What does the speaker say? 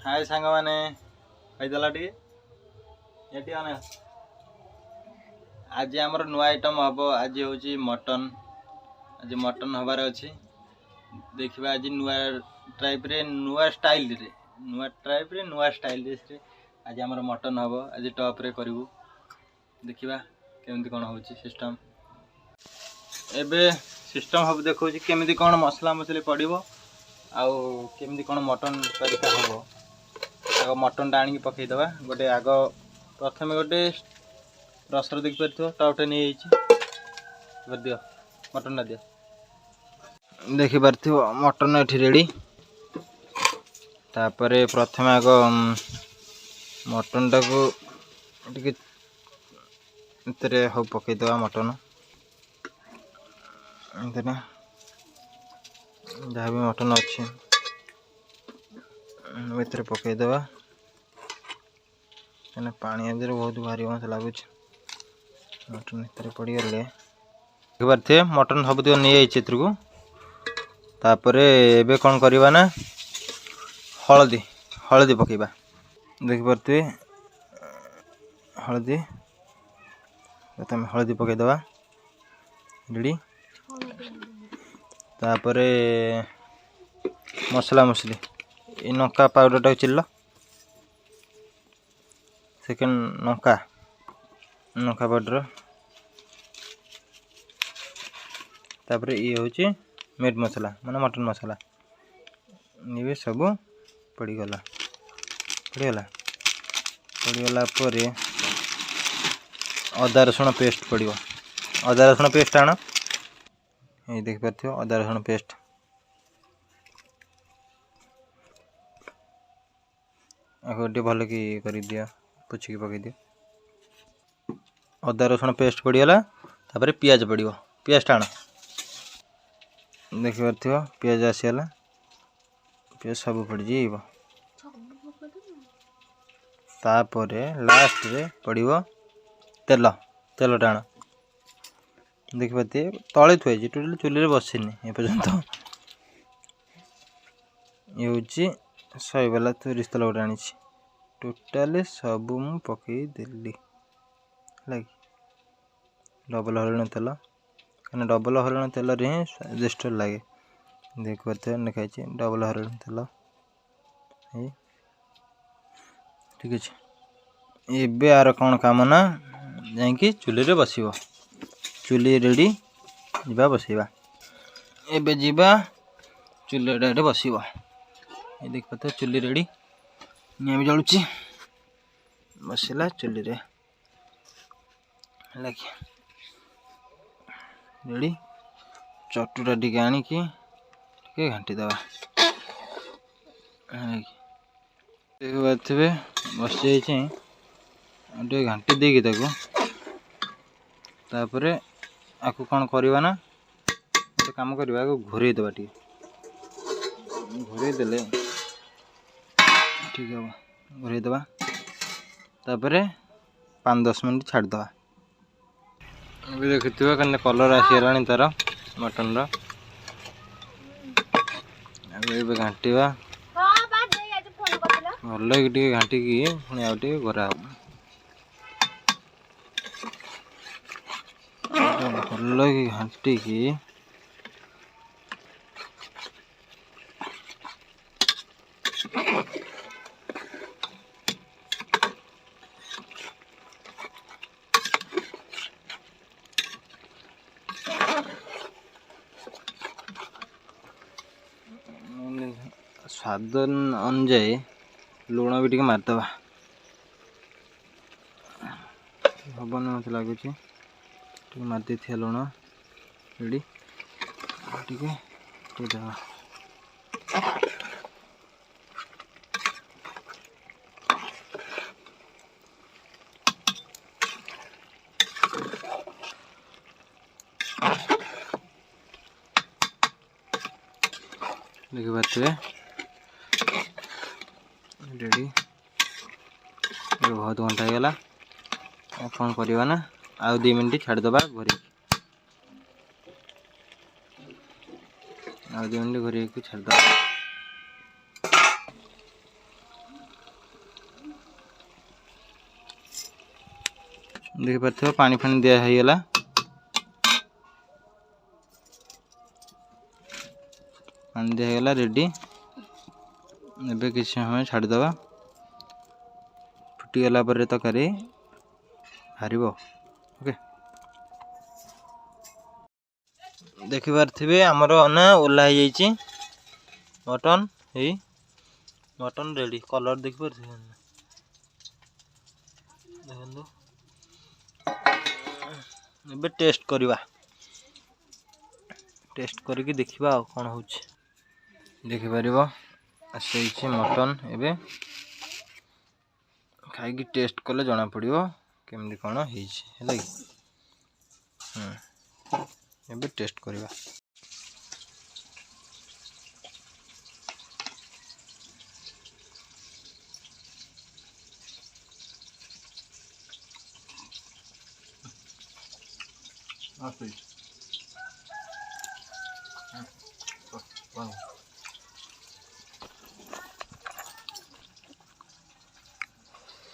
हाय सांग मैंने खाईदेला टी आने आज आमर नुआ आइटम हम आज हूँ मटन। आज मटन हबार अच्छी देखा आज नुआ टाइप रे नुआ स्टाइल रे आज आमर मटन हम आज टॉप रे करू देखा केमती कौन हो सिस्टम एबे सिस्टम हम देखो केमती कौन मसला मसली पड़ो आउ केमती कौन मटन तरीका हम आग मटन टा आनिक पकईदे गोटे आग प्रथम गोटे रसर देखिपार टपटे नहीं दियो मटन दियो देखिपार मटन ये रेडी तापर प्रथम आग मटन टाक हम पकईदे मटन जहाँ भी मटन अच्छी भर पकईदे पानी आदि बहुत भारी मत लगुच मटन भर पड़गले देखिए मटन सब तक नहीं को तापर एबे कौन करवा ना हलदी हलदी पकेबा देखिपे हलदी प्रथम हलदी पकईदे रेडी तापर मसला मसली ये लंका पाउडर टाक चिल्ल सेकेंड लंका लंका पाउडर तापर ये हूँ मीट मसला माने मटन मसला ये सब पड़गला पर अदा रसुण पेस्ट पड़ो अदा रसुण पेस्ट आण ये देखिपार अदा रसुण पेस्ट आगे भल कि कर दिया पुछिकी पकई दियो अदा रसुण पेस्ट पड़गला तापर पियाज पड़ो पियाज टाण देखिपार पियाज आसीगला पियाज सब पड़जी तापर लास्ट रे पड़ो तेल तेल टाण देखिपारे तले थुआई टोटाल चुली बसनी एपर्यंत ये हूँ शहे वाला तुरीस तेल गोटे आनी टोटाल सब मु पकईदेली लगे डबल हरिण तेल कहीं डबल हरिण तेल ही स्वादिष्ट लगे देखिए लिखाई डबल हरिण तेल ठीक अच्छे एबे आर कौन काम ना जा चुली बस चुली रेडी जीवा बसैबा एबे जीवा चुली बस ये देख पाते चुली रेडी निआं भी जलुची बसला चुली रे लगे रेडी चटुटा टिके आनिकी टिके घाटी दबा देख पारे बस जाइए घाटी देकी तापर आपको कौन करवा ना गोटे कम करवा घोरे दबा घोरे देले ठीक है घोरे दबा तापर 5-10 मिनट छाड़दे अभी देखुए कहीं कलर आसीगला तार मटन रे घाटा भल कि घाटिकी पुणी आउ टे घोरा भल कि घाटिकी स्वाद अनुजाई लुण भी टे मारदे हबन मत लगुच मारदे थे लुण रेडी टे दबा देखिए रेडी बहुत घंटा होगा कौन करवा ना आउ 2 मिनट छाड़दबा घोरी आउ 2 मिनट घोरी छाड़दबा देखि पार्थिव पानी फानी दिया है गला पानी दिया गला रेडी एबे किछ समय छाड़ दबा फुटी गला पर तकारी हारिबो ओके देखि पार्थिबे हमर ना ओला हो जाईची मटन हे मटन रेडी कलर देखि पार्थिबे देखंदो एबे टेस्ट करवा टेस्ट करके देखिबा कौन होची देखि परिबो आसे मटन एबे खाई की टेस्ट कले जना पड़िबो केमदी कौन हेची हैला एबे टेस्ट करवा हाँ